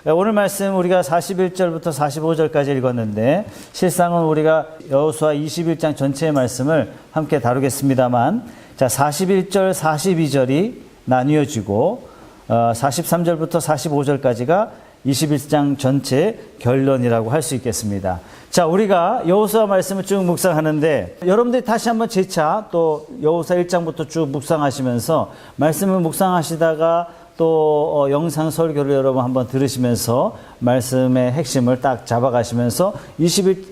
오늘 말씀 우리가 41절부터 45절까지 읽었는데 실상은 우리가 여호수아 21장 전체의 말씀을 함께 다루겠습니다만, 자, 41절, 42절이 나뉘어지고 43절부터 45절까지가 21장 전체 결론이라고 할 수 있겠습니다. 자, 우리가 여호수아 말씀을 쭉 묵상하는데 여러분들이 다시 한번 재차 또 여호수아 1장부터 쭉 묵상하시면서 말씀을 묵상하시다가 또 영상 설교를 여러분 한번 들으시면서 말씀의 핵심을 딱 잡아가시면서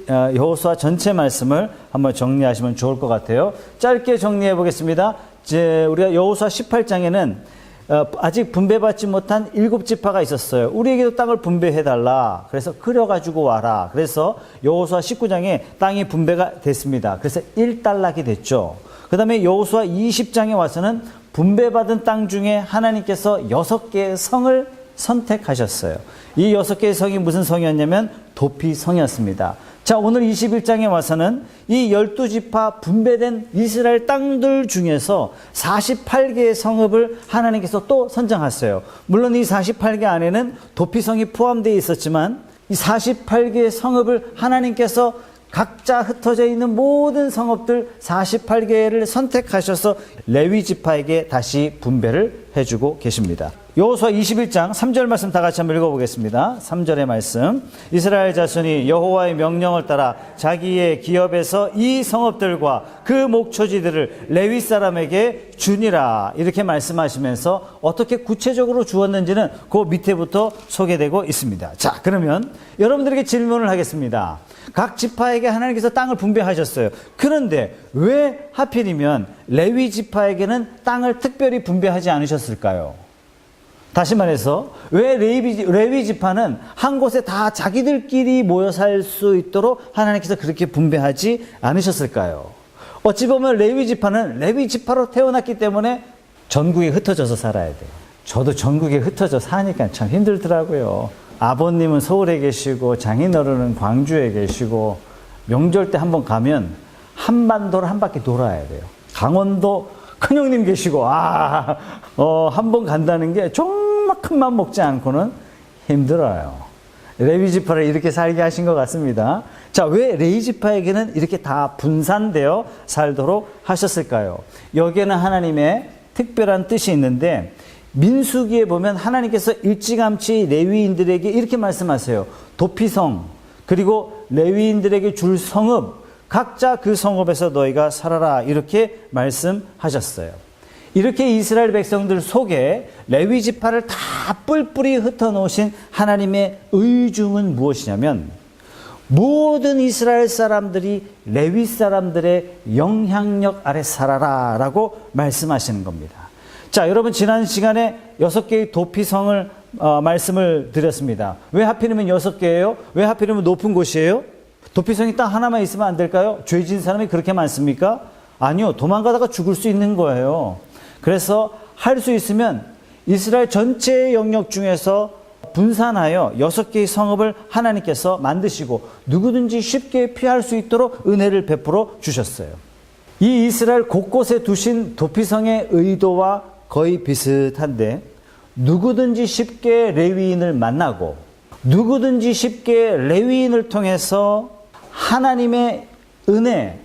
여호수아 전체 말씀을 한번 정리하시면 좋을 것 같아요. 짧게 정리해 보겠습니다. 우리가 여호수아 18장에는 아직 분배받지 못한 7지파가 있었어요. 우리에게도 땅을 분배해달라. 그래서 그려가지고 와라. 그래서 여호수아 19장에 땅이 분배가 됐습니다. 그래서 1달락이 됐죠. 그 다음에 여호수아 20장에 와서는 분배받은 땅 중에 하나님께서 6개의 성을 선택하셨어요. 이 6개의 성이 무슨 성이었냐면 도피성이었습니다. 자, 오늘 21장에 와서는 이 12지파 분배된 이스라엘 땅들 중에서 48개의 성읍을 하나님께서 또 선정하셨어요. 물론 이 48개 안에는 도피성이 포함되어 있었지만 이 48개의 성읍을 하나님께서 각자 흩어져 있는 모든 성읍들 48개를 선택하셔서 레위 지파에게 다시 분배를 해주고 계십니다. 여호수아 21장 3절 말씀 다 같이 한번 읽어보겠습니다. 3절의 말씀. 이스라엘 자손이 여호와의 명령을 따라 자기의 기업에서 이 성읍들과 그 목초지들을 레위 사람에게 주니라. 이렇게 말씀하시면서 어떻게 구체적으로 주었는지는 그 밑에부터 소개되고 있습니다. 자, 그러면 여러분들에게 질문을 하겠습니다. 각 지파에게 하나님께서 땅을 분배하셨어요. 그런데 왜 하필이면 레위 지파에게는 땅을 특별히 분배하지 않으셨을까요? 다시 말해서 왜 레위 지파는 한 곳에 다 자기들끼리 모여 살 수 있도록 하나님께서 그렇게 분배하지 않으셨을까요? 어찌 보면 레위 지파는 레위 지파로 태어났기 때문에 전국에 흩어져서 살아야 돼요. 저도 전국에 흩어져 사니까 참 힘들더라고요. 아버님은 서울에 계시고 장인어른은 광주에 계시고 명절 때 한번 가면 한반도를 한 바퀴 돌아야 돼요. 강원도 큰형님 계시고 한 번 간다는 게 정말 큰 맘 먹지 않고는 힘들어요. 레위 지파를 이렇게 살게 하신 것 같습니다. 자, 왜 레위 지파에게는 이렇게 다 분산되어 살도록 하셨을까요? 여기에는 하나님의 특별한 뜻이 있는데 민수기에 보면 하나님께서 일찌감치 레위인들에게 이렇게 말씀하세요. 도피성 그리고 레위인들에게 줄 성읍 각자 그 성읍에서 너희가 살아라 이렇게 말씀하셨어요. 이렇게 이스라엘 백성들 속에 레위 지파를 다 뿔뿔이 흩어놓으신 하나님의 의중은 무엇이냐면 모든 이스라엘 사람들이 레위 사람들의 영향력 아래 살아라 라고 말씀하시는 겁니다. 자, 여러분 지난 시간에 6개의 도피성을 말씀을 드렸습니다. 왜 하필이면 6개예요? 왜 하필이면 높은 곳이에요? 도피성이 딱 하나만 있으면 안 될까요? 죄 지은 사람이 그렇게 많습니까? 아니요. 도망가다가 죽을 수 있는 거예요. 그래서 할 수 있으면 이스라엘 전체의 영역 중에서 분산하여 6개의 성읍을 하나님께서 만드시고 누구든지 쉽게 피할 수 있도록 은혜를 베풀어 주셨어요. 이 이스라엘 곳곳에 두신 도피성의 의도와 거의 비슷한데 누구든지 쉽게 레위인을 만나고 누구든지 쉽게 레위인을 통해서 하나님의 은혜,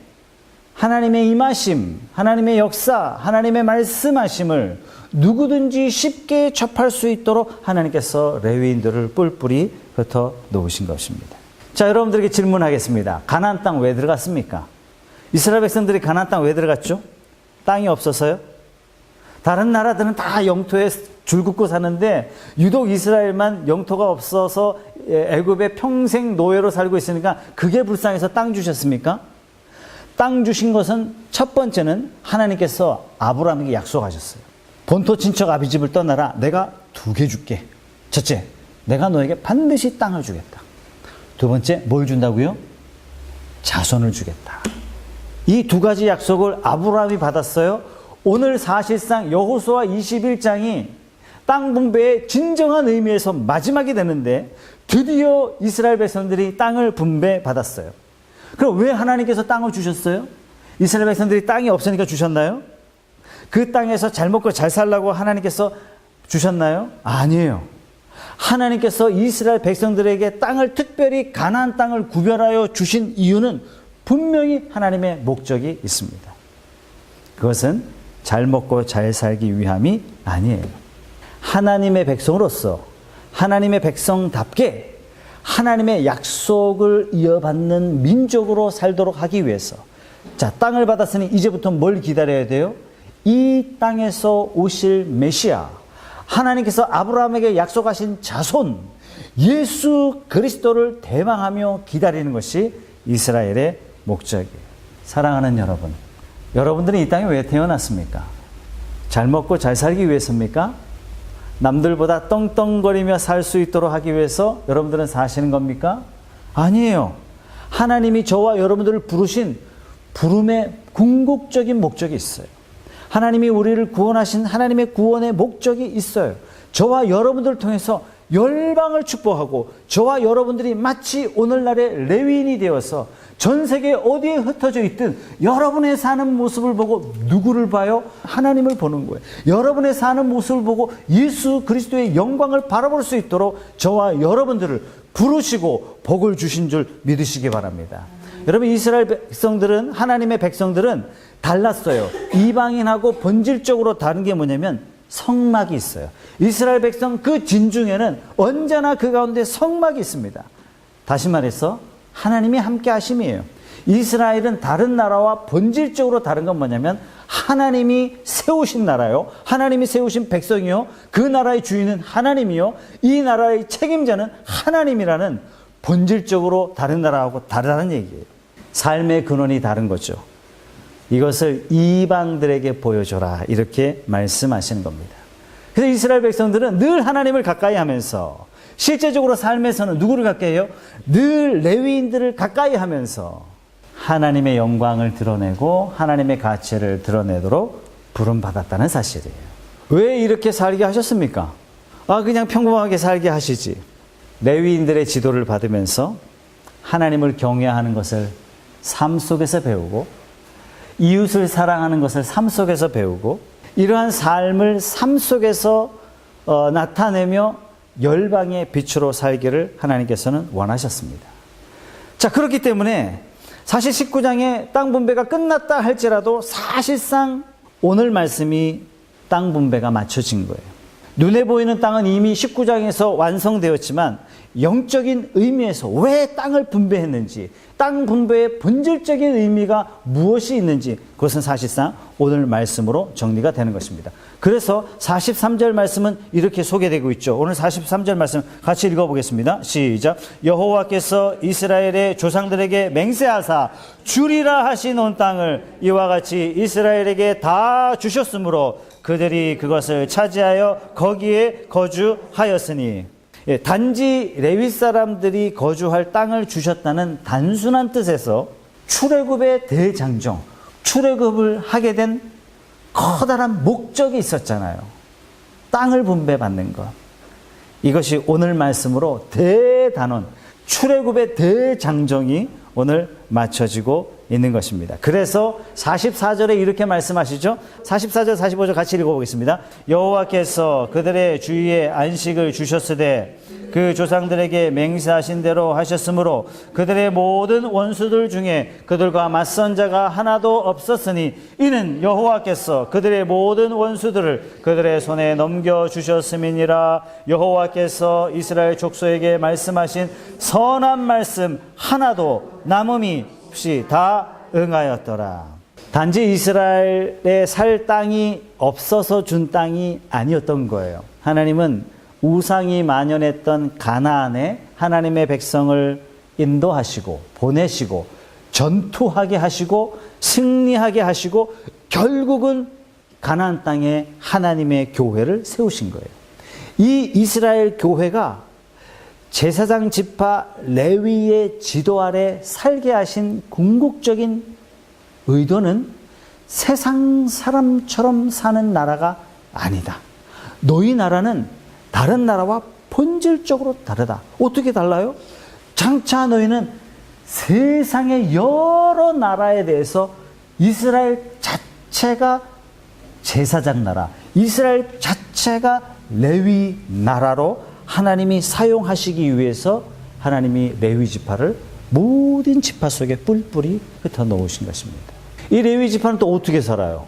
하나님의 임하심, 하나님의 역사, 하나님의 말씀하심을 누구든지 쉽게 접할 수 있도록 하나님께서 레위인들을 뿔뿔이 흩어 놓으신 것입니다. 자, 여러분들에게 질문하겠습니다. 가나안 땅 왜 들어갔습니까? 이스라엘 백성들이 가나안 땅 왜 들어갔죠? 땅이 없어서요? 다른 나라들은 다 영토에 줄긋고 사는데 유독 이스라엘만 영토가 없어서 애굽에 평생 노예로 살고 있으니까 그게 불쌍해서 땅 주셨습니까? 땅 주신 것은 첫 번째는 하나님께서 아브라함에게 약속하셨어요. 본토 친척 아비 집을 떠나라. 내가 2개 줄게. 첫째, 내가 너에게 반드시 땅을 주겠다. 두 번째, 뭘 준다고요? 자손을 주겠다. 이 2가지 약속을 아브라함이 받았어요. 오늘 사실상 여호수아 21장이 땅 분배의 진정한 의미에서 마지막이 되는데 드디어 이스라엘 백성들이 땅을 분배받았어요. 그럼 왜 하나님께서 땅을 주셨어요? 이스라엘 백성들이 땅이 없으니까 주셨나요? 그 땅에서 잘 먹고 잘 살라고 하나님께서 주셨나요? 아니에요. 하나님께서 이스라엘 백성들에게 땅을, 특별히 가나안 땅을 구별하여 주신 이유는 분명히 하나님의 목적이 있습니다. 그것은 잘 먹고 잘 살기 위함이 아니에요. 하나님의 백성으로서 하나님의 백성답게 하나님의 약속을 이어받는 민족으로 살도록 하기 위해서, 자, 땅을 받았으니 이제부터 뭘 기다려야 돼요? 이 땅에서 오실 메시아, 하나님께서 아브라함에게 약속하신 자손 예수 그리스도를 대망하며 기다리는 것이 이스라엘의 목적이에요. 사랑하는 여러분, 여러분들은 이 땅에 왜 태어났습니까? 잘 먹고 잘 살기 위해서입니까? 남들보다 떵떵거리며 살 수 있도록 하기 위해서 여러분들은 사시는 겁니까? 아니에요. 하나님이 저와 여러분들을 부르신 부름의 궁극적인 목적이 있어요. 하나님이 우리를 구원하신 하나님의 구원의 목적이 있어요. 저와 여러분들을 통해서 열방을 축복하고, 저와 여러분들이 마치 오늘날의 레위인이 되어서 전 세계 어디에 흩어져 있든 여러분의 사는 모습을 보고 누구를 봐요? 하나님을 보는 거예요. 여러분의 사는 모습을 보고 예수 그리스도의 영광을 바라볼 수 있도록 저와 여러분들을 부르시고 복을 주신 줄 믿으시기 바랍니다. 여러분, 이스라엘 백성들은, 하나님의 백성들은 달랐어요. 이방인하고 본질적으로 다른 게 뭐냐면 성막이 있어요. 이스라엘 백성 그 진중에는 언제나 그 가운데 성막이 있습니다. 다시 말해서 하나님이 함께 하심이에요. 이스라엘은 다른 나라와 본질적으로 다른 건 뭐냐면 하나님이 세우신 나라요, 하나님이 세우신 백성이요, 그 나라의 주인은 하나님이요, 이 나라의 책임자는 하나님이라는 본질적으로 다른 나라하고 다르다는 얘기예요. 삶의 근원이 다른 거죠. 이것을 이방들에게 보여줘라, 이렇게 말씀하시는 겁니다. 그래서 이스라엘 백성들은 늘 하나님을 가까이 하면서, 실제적으로 삶에서는 누구를 가까이 해요? 늘 레위인들을 가까이 하면서 하나님의 영광을 드러내고 하나님의 가치를 드러내도록 부름받았다는 사실이에요. 왜 이렇게 살게 하셨습니까? 그냥 평범하게 살게 하시지. 레위인들의 지도를 받으면서 하나님을 경외하는 것을 삶 속에서 배우고, 이웃을 사랑하는 것을 삶 속에서 배우고, 이러한 삶을 삶 속에서 나타내며 열방의 빛으로 살기를 하나님께서는 원하셨습니다. 자, 그렇기 때문에 사실 19장의 땅 분배가 끝났다 할지라도 사실상 오늘 말씀이 땅 분배가 맞춰진 거예요. 눈에 보이는 땅은 이미 19장에서 완성되었지만 영적인 의미에서 왜 땅을 분배했는지, 땅 분배의 본질적인 의미가 무엇이 있는지, 그것은 사실상 오늘 말씀으로 정리가 되는 것입니다. 그래서 43절 말씀은 이렇게 소개되고 있죠. 오늘 43절 말씀 같이 읽어보겠습니다. 시작. 여호와께서 이스라엘의 조상들에게 맹세하사 주리라 하신 온 땅을 이와 같이 이스라엘에게 다 주셨으므로 그들이 그것을 차지하여 거기에 거주하였으니, 단지 레위 사람들이 거주할 땅을 주셨다는 단순한 뜻에서 출애굽의 대장정, 출애굽을 하게 된 커다란 목적이 있었잖아요. 땅을 분배받는 것. 이것이 오늘 말씀으로 대단원, 출애굽의 대장정이 오늘 맞춰지고 있는 것입니다. 그래서 44절에 이렇게 말씀하시죠. 44절, 45절 같이 읽어보겠습니다. 여호와께서 그들의 주위에 안식을 주셨으되 그 조상들에게 맹세하신 대로 하셨으므로 그들의 모든 원수들 중에 그들과 맞선 자가 하나도 없었으니 이는 여호와께서 그들의 모든 원수들을 그들의 손에 넘겨주셨음이니라. 여호와께서 이스라엘 족속에게 말씀하신 선한 말씀 하나도 남음이 없이 다 응하였더라. 단지 이스라엘의 살 땅이 없어서 준 땅이 아니었던 거예요. 하나님은 우상이 만연했던 가나안에 하나님의 백성을 인도하시고 보내시고 전투하게 하시고 승리하게 하시고 결국은 가나안 땅에 하나님의 교회를 세우신 거예요. 이 이스라엘 교회가 제사장 지파 레위의 지도 아래 살게 하신 궁극적인 의도는 세상 사람처럼 사는 나라가 아니다. 너희 나라는 다른 나라와 본질적으로 다르다. 어떻게 달라요? 장차 너희는 세상의 여러 나라에 대해서 이스라엘 자체가 제사장 나라, 이스라엘 자체가 레위 나라로 하나님이 사용하시기 위해서 하나님이 레위 지파를 모든 지파 속에 뿔뿔이 흩어 놓으신 것입니다. 이 레위 지파는 또 어떻게 살아요?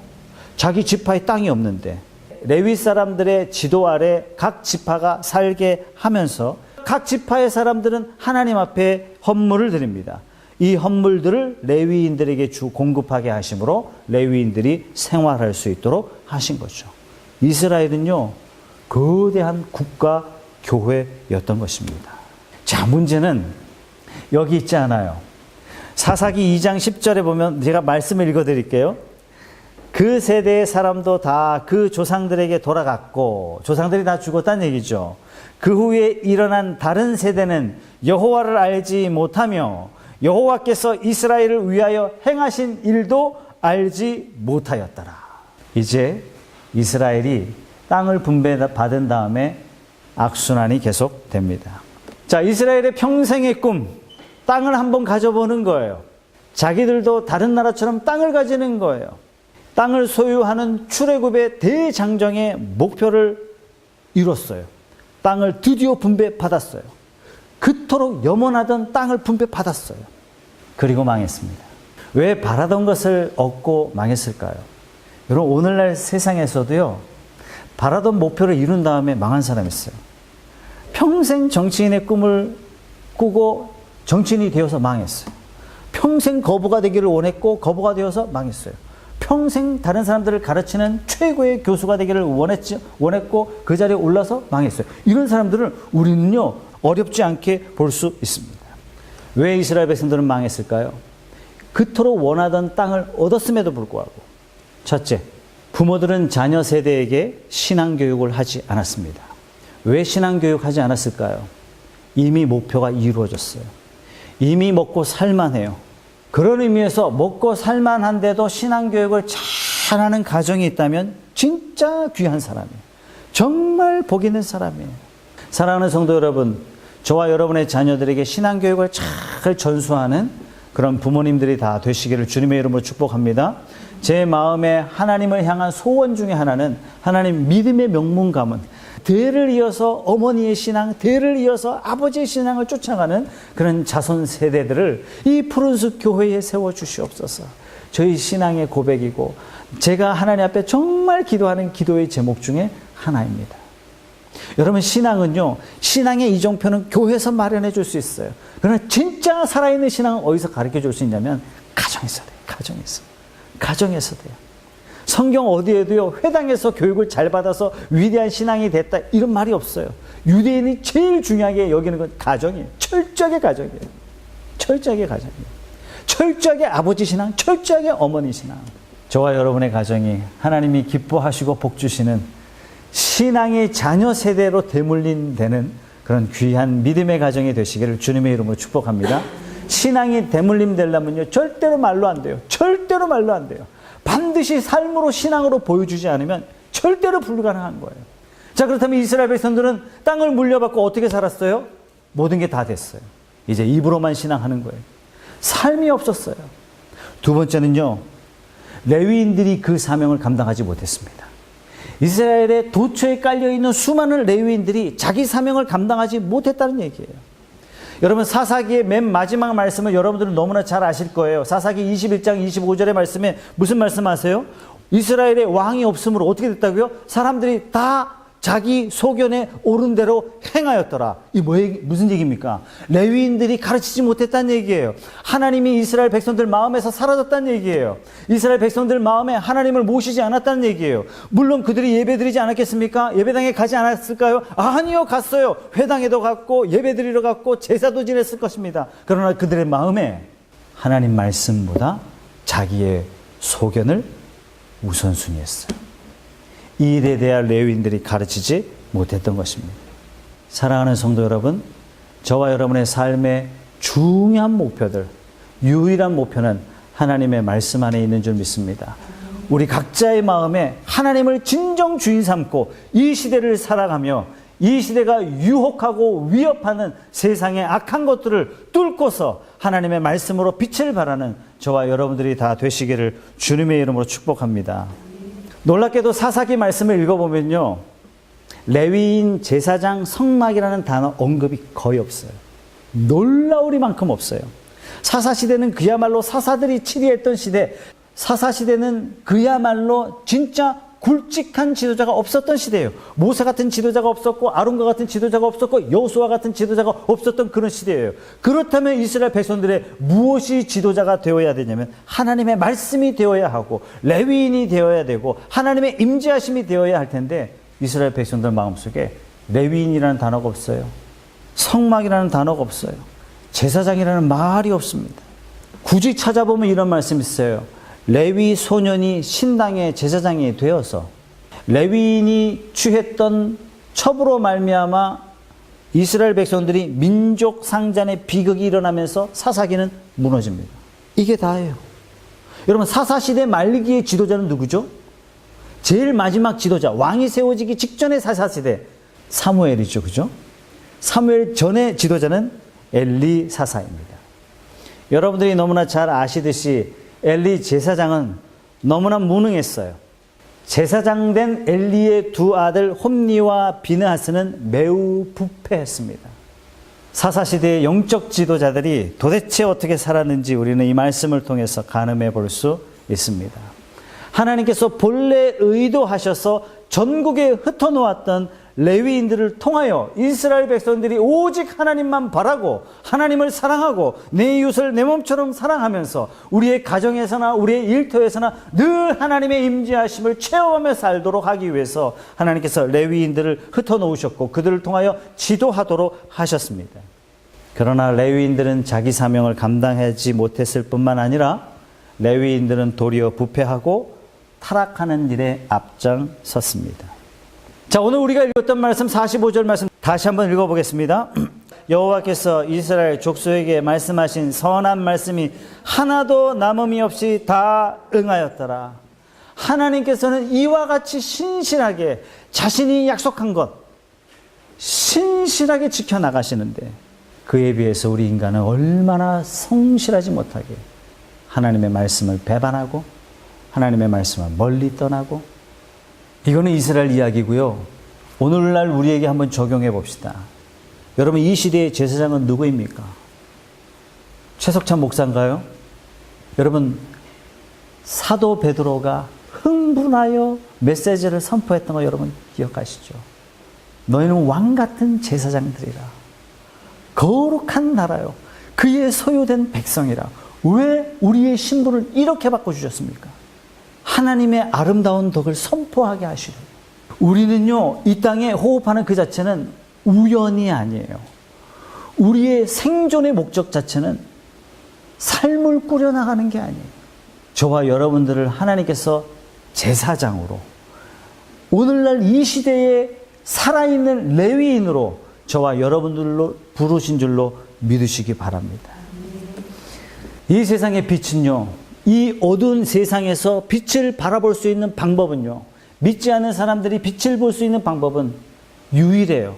자기 지파에 땅이 없는데 레위 사람들의 지도 아래 각 지파가 살게 하면서 각 지파의 사람들은 하나님 앞에 헌물을 드립니다. 이 헌물들을 레위인들에게 공급하게 하심으로 레위인들이 생활할 수 있도록 하신 거죠. 이스라엘은요, 거대한 국가 교회였던 것입니다. 자, 문제는 여기 있지 않아요. 사사기 2장 10절에 보면 제가 말씀을 읽어드릴게요. 그 세대의 사람도 다 그 조상들에게 돌아갔고, 조상들이 다 죽었다는 얘기죠. 그 후에 일어난 다른 세대는 여호와를 알지 못하며 여호와께서 이스라엘을 위하여 행하신 일도 알지 못하였더라. 이제 이스라엘이 땅을 분배받은 다음에 악순환이 계속됩니다. 자, 이스라엘의 평생의 꿈, 땅을 한번 가져보는 거예요. 자기들도 다른 나라처럼 땅을 가지는 거예요. 땅을 소유하는 출애굽의 대장정의 목표를 이뤘어요. 땅을 드디어 분배받았어요. 그토록 염원하던 땅을 분배받았어요. 그리고 망했습니다. 왜 바라던 것을 얻고 망했을까요? 여러분, 오늘날 세상에서도요, 바라던 목표를 이룬 다음에 망한 사람이 있어요. 평생 정치인의 꿈을 꾸고 정치인이 되어서 망했어요. 평생 거부가 되기를 원했고 거부가 되어서 망했어요. 평생 다른 사람들을 가르치는 최고의 교수가 되기를 원했고 그 자리에 올라서 망했어요. 이런 사람들을 우리는요, 어렵지 않게 볼 수 있습니다. 왜 이스라엘 백성들은 망했을까요? 그토록 원하던 땅을 얻었음에도 불구하고, 첫째, 부모들은 자녀 세대에게 신앙교육을 하지 않았습니다. 왜 신앙교육하지 않았을까요? 이미 목표가 이루어졌어요. 이미 먹고 살만해요. 그런 의미에서 먹고 살만한데도 신앙교육을 잘하는 가정이 있다면 진짜 귀한 사람이에요. 정말 복 있는 사람이에요. 사랑하는 성도 여러분, 저와 여러분의 자녀들에게 신앙교육을 잘 전수하는 그런 부모님들이 다 되시기를 주님의 이름으로 축복합니다. 제 마음에 하나님을 향한 소원 중에 하나는 하나님 믿음의 명문 가문, 대를 이어서 어머니의 신앙, 대를 이어서 아버지의 신앙을 쫓아가는 그런 자손 세대들을 이 푸른숲 교회에 세워주시옵소서. 저희 신앙의 고백이고 제가 하나님 앞에 정말 기도하는 기도의 제목 중에 하나입니다. 여러분, 신앙은요, 신앙의 이정표는 교회에서 마련해 줄 수 있어요. 그러나 진짜 살아있는 신앙은 어디서 가르쳐 줄 수 있냐면 가정에서 돼요. 가정에서 돼요. 성경 어디에도요, 회당에서 교육을 잘 받아서 위대한 신앙이 됐다 이런 말이 없어요. 유대인이 제일 중요하게 여기는 건 가정이에요. 철저하게 가정이에요. 철저하게 아버지 신앙, 철저하게 어머니 신앙. 저와 여러분의 가정이 하나님이 기뻐하시고 복 주시는 신앙의 자녀 세대로 대물림되는 그런 귀한 믿음의 가정이 되시기를 주님의 이름으로 축복합니다. 신앙이 대물림 되려면요, 절대로 말로 안 돼요. 절대로 말로 안 돼요. 반드시 삶으로 신앙으로 보여주지 않으면 절대로 불가능한 거예요. 자, 그렇다면 이스라엘 백성들은 땅을 물려받고 어떻게 살았어요? 모든 게 다 됐어요. 이제 입으로만 신앙하는 거예요. 삶이 없었어요. 두 번째는요, 레위인들이 그 사명을 감당하지 못했습니다. 이스라엘의 도처에 깔려있는 수많은 레위인들이 자기 사명을 감당하지 못했다는 얘기예요. 여러분, 사사기의 맨 마지막 말씀을 여러분들은 너무나 잘 아실 거예요. 사사기 21장 25절의 말씀에 무슨 말씀하세요? 이스라엘의 왕이 없으므로 어떻게 됐다고요? 사람들이 다 자기 소견에 옳은 대로 행하였더라. 이 무슨 얘기입니까? 레위인들이 가르치지 못했다는 얘기예요. 하나님이 이스라엘 백성들 마음에서 사라졌다는 얘기예요. 이스라엘 백성들 마음에 하나님을 모시지 않았다는 얘기예요. 물론 그들이 예배드리지 않았겠습니까? 예배당에 가지 않았을까요? 아니요, 갔어요. 회당에도 갔고 예배드리러 갔고 제사도 지냈을 것입니다. 그러나 그들의 마음에 하나님 말씀보다 자기의 소견을 우선순위했어요. 이 일에 대한 레위인들이 가르치지 못했던 것입니다. 사랑하는 성도 여러분, 저와 여러분의 삶의 중요한 목표들, 유일한 목표는 하나님의 말씀 안에 있는 줄 믿습니다. 우리 각자의 마음에 하나님을 진정 주인 삼고 이 시대를 살아가며 이 시대가 유혹하고 위협하는 세상의 악한 것들을 뚫고서 하나님의 말씀으로 빛을 발하는 저와 여러분들이 다 되시기를 주님의 이름으로 축복합니다. 놀랍게도 사사기 말씀을 읽어보면요, 레위인, 제사장, 성막이라는 단어 언급이 거의 없어요. 놀라우리만큼 없어요. 사사시대는 그야말로 사사들이 치리했던 시대, 사사시대는 그야말로 진짜 굵직한 지도자가 없었던 시대예요. 모세 같은 지도자가 없었고, 아론과 같은 지도자가 없었고, 여호수아 같은 지도자가 없었던 그런 시대예요. 그렇다면 이스라엘 백성들의 무엇이 지도자가 되어야 되냐면 하나님의 말씀이 되어야 하고, 레위인이 되어야 되고, 하나님의 임재하심이 되어야 할 텐데, 이스라엘 백성들 마음속에 레위인이라는 단어가 없어요. 성막이라는 단어가 없어요. 제사장이라는 말이 없습니다. 굳이 찾아보면 이런 말씀이 있어요. 레위 소년이 신당의 제사장이 되어서 레위인이 취했던 첩으로 말미암아 이스라엘 백성들이 민족 상잔의 비극이 일어나면서 사사기는 무너집니다. 이게 다예요. 여러분, 사사시대 말기의 지도자는 누구죠? 제일 마지막 지도자, 왕이 세워지기 직전의 사사시대 사무엘이죠. 그죠? 사무엘 전의 지도자는 엘리 사사입니다. 여러분들이 너무나 잘 아시듯이 엘리 제사장은 너무나 무능했어요. 제사장 된 엘리의 두 아들 홈니와 비느하스는 매우 부패했습니다. 사사시대의 영적 지도자들이 도대체 어떻게 살았는지 우리는 이 말씀을 통해서 가늠해 볼 수 있습니다. 하나님께서 본래 의도하셔서 전국에 흩어놓았던 레위인들을 통하여 이스라엘 백성들이 오직 하나님만 바라고 하나님을 사랑하고 내 이웃을 내 몸처럼 사랑하면서 우리의 가정에서나 우리의 일터에서나 늘 하나님의 임재하심을 체험하며 살도록 하기 위해서 하나님께서 레위인들을 흩어놓으셨고 그들을 통하여 지도하도록 하셨습니다. 그러나 레위인들은 자기 사명을 감당하지 못했을 뿐만 아니라 레위인들은 도리어 부패하고 타락하는 일에 앞장섰습니다. 자, 오늘 우리가 읽었던 말씀 45절 말씀 다시 한번 읽어보겠습니다. 여호와께서 이스라엘 족속에게 말씀하신 선한 말씀이 하나도 남음이 없이 다 응하였더라. 하나님께서는 이와 같이 신실하게 자신이 약속한 것 신실하게 지켜나가시는데 그에 비해서 우리 인간은 얼마나 성실하지 못하게 하나님의 말씀을 배반하고 하나님의 말씀을 멀리 떠나고, 이거는 이스라엘 이야기고요. 오늘날 우리에게 한번 적용해 봅시다. 여러분, 이 시대의 제사장은 누구입니까? 최석찬 목사인가요? 여러분, 사도 베드로가 흥분하여 메시지를 선포했던 거 여러분 기억하시죠? 너희는 왕 같은 제사장들이라, 거룩한 나라요, 그의 소유된 백성이라. 왜 우리의 신분을 이렇게 바꿔주셨습니까? 하나님의 아름다운 덕을 선포하게 하시려. 우리는요, 이 땅에 호흡하는 그 자체는 우연이 아니에요. 우리의 생존의 목적 자체는 삶을 꾸려나가는 게 아니에요. 저와 여러분들을 하나님께서 제사장으로, 오늘날 이 시대에 살아있는 레위인으로 저와 여러분들로 부르신 줄로 믿으시기 바랍니다. 이 세상의 빛은요, 이 어두운 세상에서 빛을 바라볼 수 있는 방법은요, 믿지 않는 사람들이 빛을 볼 수 있는 방법은 유일해요.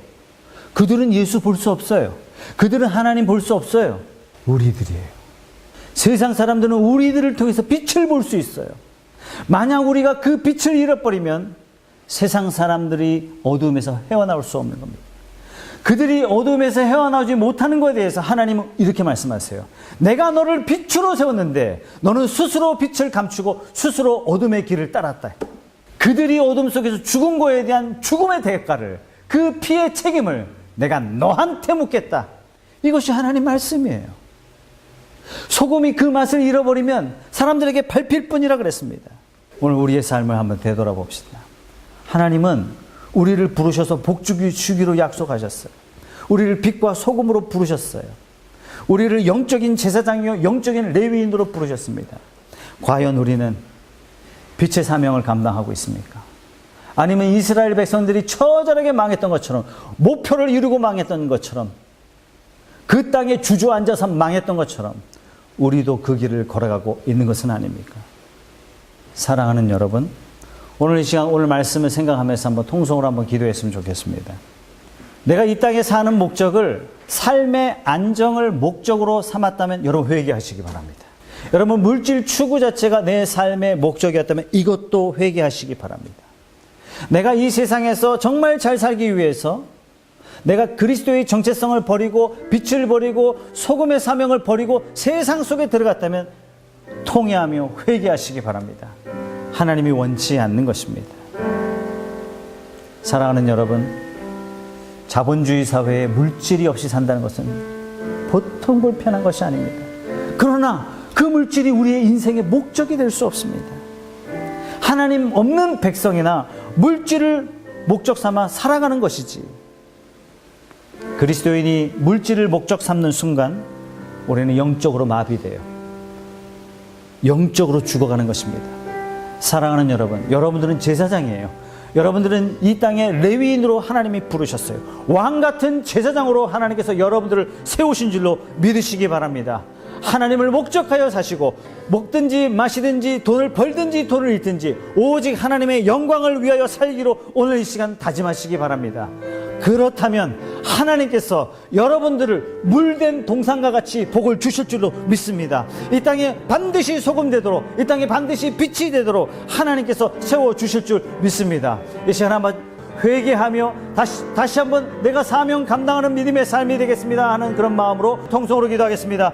그들은 예수 볼 수 없어요. 그들은 하나님 볼 수 없어요. 우리들이에요. 세상 사람들은 우리들을 통해서 빛을 볼 수 있어요. 만약 우리가 그 빛을 잃어버리면 세상 사람들이 어둠에서 헤어나올 수 없는 겁니다. 그들이 어둠에서 헤어나오지 못하는 것에 대해서 하나님은 이렇게 말씀하세요. 내가 너를 빛으로 세웠는데 너는 스스로 빛을 감추고 스스로 어둠의 길을 따랐다. 그들이 어둠 속에서 죽은 거에 대한 죽음의 대가를, 그 피의 책임을 내가 너한테 묻겠다. 이것이 하나님 말씀이에요. 소금이 그 맛을 잃어버리면 사람들에게 밟힐 뿐이라 그랬습니다. 오늘 우리의 삶을 한번 되돌아봅시다. 하나님은 우리를 부르셔서 복 주기로 약속하셨어요. 우리를 빛과 소금으로 부르셨어요. 우리를 영적인 제사장이요 영적인 레위인으로 부르셨습니다. 과연 우리는 빛의 사명을 감당하고 있습니까? 아니면 이스라엘 백성들이 처절하게 망했던 것처럼, 목표를 이루고 망했던 것처럼, 그 땅에 주저앉아서 망했던 것처럼 우리도 그 길을 걸어가고 있는 것은 아닙니까? 사랑하는 여러분, 오늘 이 시간 오늘 말씀을 생각하면서 한번 통성으로 한번 기도했으면 좋겠습니다. 내가 이 땅에 사는 목적을 삶의 안정을 목적으로 삼았다면 여러분 회개하시기 바랍니다. 여러분 물질 추구 자체가 내 삶의 목적이었다면 이것도 회개하시기 바랍니다. 내가 이 세상에서 정말 잘 살기 위해서 내가 그리스도의 정체성을 버리고 빛을 버리고 소금의 사명을 버리고 세상 속에 들어갔다면 통회하며 회개하시기 바랍니다. 하나님이 원치 않는 것입니다. 사랑하는 여러분, 자본주의 사회에 물질이 없이 산다는 것은 보통 불편한 것이 아닙니다. 그러나 그 물질이 우리의 인생의 목적이 될 수 없습니다. 하나님 없는 백성이나 물질을 목적 삼아 살아가는 것이지, 그리스도인이 물질을 목적 삼는 순간 우리는 영적으로 마비돼요. 영적으로 죽어가는 것입니다. 사랑하는 여러분, 여러분들은 제사장이에요. 여러분들은 이 땅의 레위인으로 하나님이 부르셨어요. 왕 같은 제사장으로 하나님께서 여러분들을 세우신 줄로 믿으시기 바랍니다. 하나님을 목적하여 사시고 먹든지 마시든지 돈을 벌든지 돈을 잃든지 오직 하나님의 영광을 위하여 살기로 오늘 이 시간 다짐하시기 바랍니다. 그렇다면 하나님께서 여러분들을 물된 동산과 같이 복을 주실 줄로 믿습니다. 이 땅에 반드시 소금 되도록, 이 땅에 반드시 빛이 되도록 하나님께서 세워주실 줄 믿습니다. 이 시간 한번 회개하며 다시 한번 내가 사명 감당하는 믿음의 삶이 되겠습니다 하는 그런 마음으로 통성으로 기도하겠습니다.